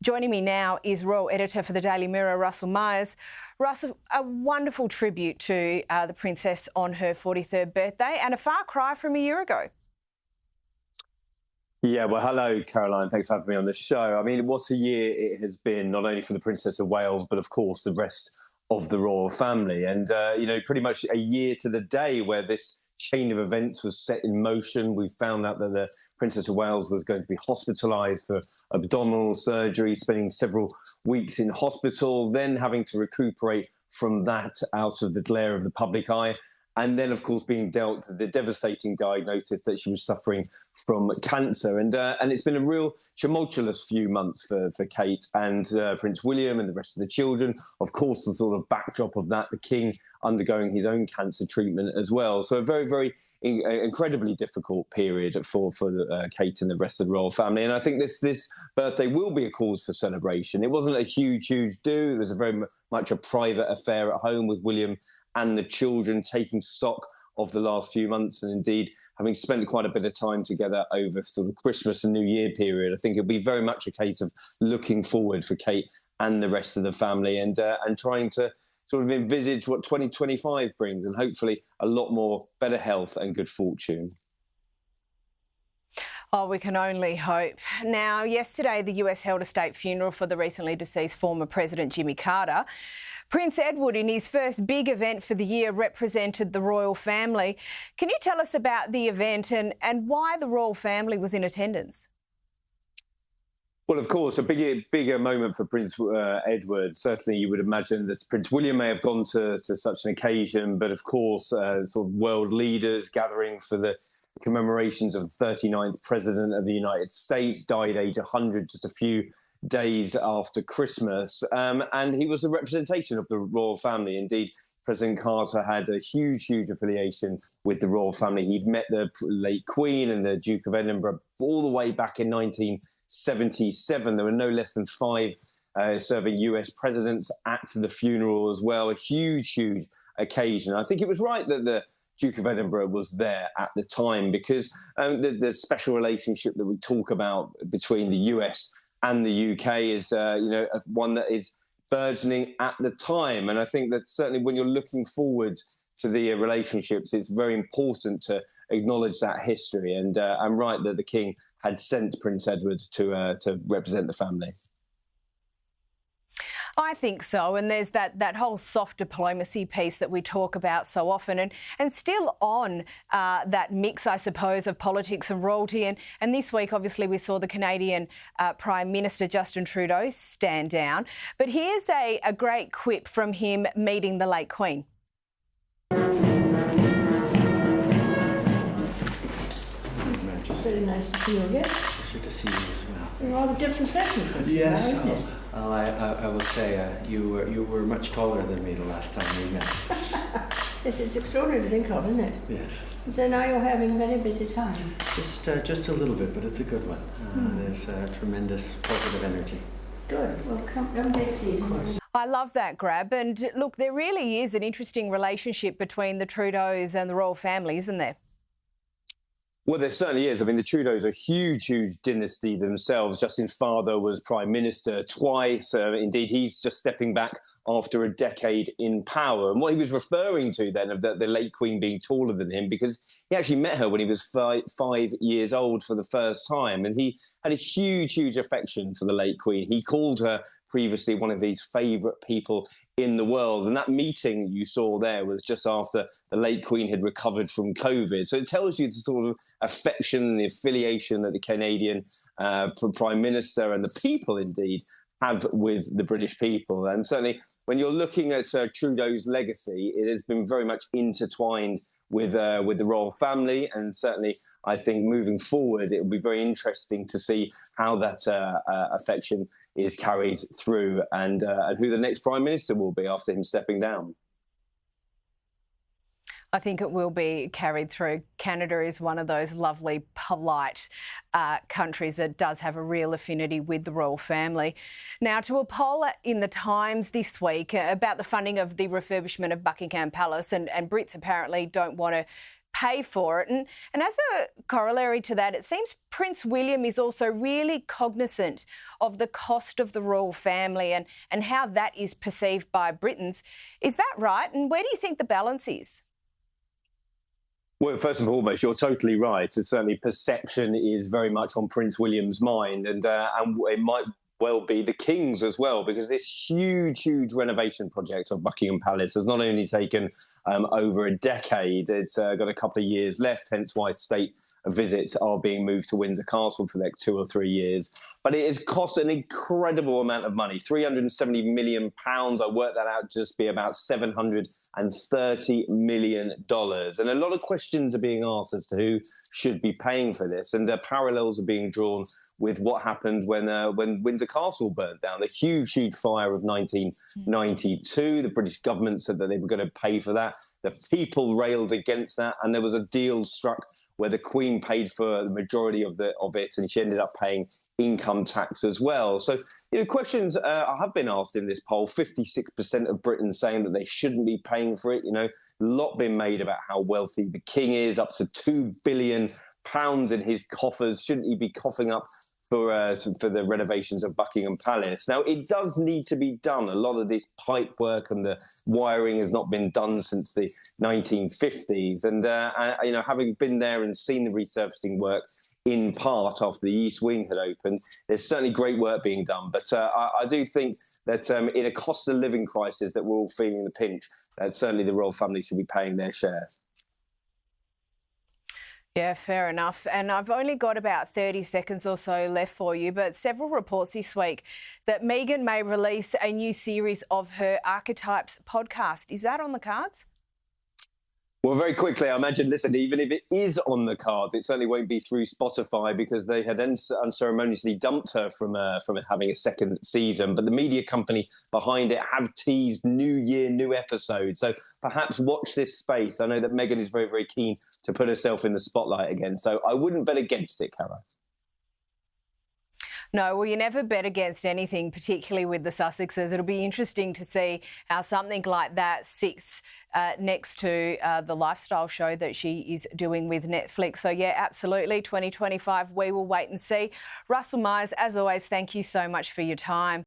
Joining me now is Royal Editor for the Daily Mirror, Russell Myers. Russell, a wonderful tribute to the Princess on her 43rd birthday and a far cry from a year ago. Yeah, well, hello, Caroline. Thanks for having me on the show. I mean, what a year it has been, not only for the Princess of Wales, but of course the rest of the royal family. And, pretty much a year to the day where this chain of events was set in motion. We found out that the Princess of Wales was going to be hospitalised for abdominal surgery, spending several weeks in hospital, then having to recuperate from that out of the glare of the public eye. And then, of course, being dealt the devastating diagnosis that she was suffering from cancer. And it's been a real tumultuous few months for Kate and Prince William and the rest of the children. Of course, the sort of backdrop of that, the King undergoing his own cancer treatment as well. So a very, very incredibly difficult period for Kate and the rest of the royal family. And I think this birthday will be a cause for celebration. It wasn't a huge do. It was a very much a private affair at home with William and the children taking stock of the last few months, and indeed having spent quite a bit of time together over sort of Christmas and New Year period. I think it'll be very much a case of looking forward for Kate and the rest of the family and trying to sort of envisage what 2025 brings, and hopefully a lot more better health and good fortune. Oh, we can only hope. Now, yesterday, the US held a state funeral for the recently deceased former President Jimmy Carter. Prince Edward, in his first big event for the year, represented the royal family. Can you tell us about the event and why the royal family was in attendance? Well, of course, a bigger moment for Prince Edward. Certainly, you would imagine that Prince William may have gone to such an occasion, but of course, sort of world leaders gathering for the commemorations of the 39th President of the United States, died age 100 just a few days after Christmas. And he was the representation of the royal family. Indeed, President Carter had a huge affiliation with the royal family. He'd met the late Queen and the Duke of Edinburgh all the way back in 1977. There were no less than 5 serving US presidents at the funeral as well. A huge occasion. I think it was right that the Duke of Edinburgh was there at the time because the special relationship that we talk about between the US and the UK is, one that is burgeoning at the time. And I think that certainly when you're looking forward to the relationships, it's very important to acknowledge that history. And I'm right that the King had sent Prince Edward to represent the family. I think so, and there's that whole soft diplomacy piece that we talk about so often, and still on that mix, I suppose, of politics and royalty. And this week, obviously, we saw the Canadian Prime Minister Justin Trudeau stand down. But here's a great quip from him meeting the late Queen. Very nice to see you again. Pleasure to see you as well. There are all the different sessions. Yes. I will say you were much taller than me the last time we met. This is extraordinary to think of, isn't it? Yes. So now you're having a very busy time. Just a little bit, but it's a good one. There's tremendous positive energy. Good. Well, come take a seat. I love that, Grab. And look, there really is an interesting relationship between the Trudeaus and the royal family, isn't there? Well, there certainly is. I mean, the Trudeaus are a huge dynasty themselves. Justin's father was Prime Minister twice. Indeed, he's just stepping back after a decade in power. And what he was referring to then, of the late Queen being taller than him, because he actually met her when he was 5 years old for the first time. And he had a huge affection for the late Queen. He called her previously one of his favourite people in the world. And that meeting you saw there was just after the late Queen had recovered from COVID. So it tells you the sort of affection and the affiliation that the Canadian Prime Minister and the people indeed have with the British people. And certainly when you're looking at Trudeau's legacy, it has been very much intertwined with the royal family. And certainly I think moving forward, it will be very interesting to see how that affection is carried through and who the next Prime Minister will be after him stepping down. I think it will be carried through. Canada is one of those lovely, polite countries that does have a real affinity with the royal family. Now, to a poll in the Times this week about the funding of the refurbishment of Buckingham Palace, and Brits apparently don't want to pay for it. And as a corollary to that, it seems Prince William is also really cognizant of the cost of the royal family and how that is perceived by Britons. Is that right? And where do you think the balance is? Well, first and foremost, you're totally right. Certainly perception is very much on Prince William's mind, and it might well be the King's as well, because this huge renovation project of Buckingham Palace has not only taken over a decade, it's got a couple of years left, hence why state visits are being moved to Windsor Castle for the next 2 or 3 years. But it has cost an incredible amount of money, £370 million. I worked that out to just be about $730 million. And a lot of questions are being asked as to who should be paying for this. And parallels are being drawn with what happened when Windsor Castle burnt down, the huge fire of 1992. The British government said that they were going to pay for that. The people railed against that, and there was a deal struck where the Queen paid for the majority of it, and she ended up paying income tax as well. So, questions have been asked in this poll. 56% of Britons saying that they shouldn't be paying for it. A lot been made about how wealthy the King is, up to £2 billion in his coffers. Shouldn't he be coughing up for the renovations of Buckingham Palace? Now, it does need to be done. A lot of this pipe work and the wiring has not been done since the 1950s. And, having been there and seen the resurfacing work in part after the East Wing had opened, there's certainly great work being done. But I do think that in a cost of living crisis that we're all feeling the pinch, that certainly the royal family should be paying their share. Yeah, fair enough. And I've only got about 30 seconds or so left for you, but several reports this week that Meghan may release a new series of her Archetypes podcast. Is that on the cards? Well, very quickly, I imagine, listen, even if it is on the cards, it certainly won't be through Spotify, because they had unceremoniously dumped her from having a second season. But the media company behind it have teased new year, new episodes. So perhaps watch this space. I know that Meghan is very, very keen to put herself in the spotlight again. So I wouldn't bet against it, Caroline. No, well, you never bet against anything, particularly with the Sussexes. It'll be interesting to see how something like that sits next to the lifestyle show that she is doing with Netflix. So, yeah, absolutely, 2025, we will wait and see. Russell Myers, as always, thank you so much for your time.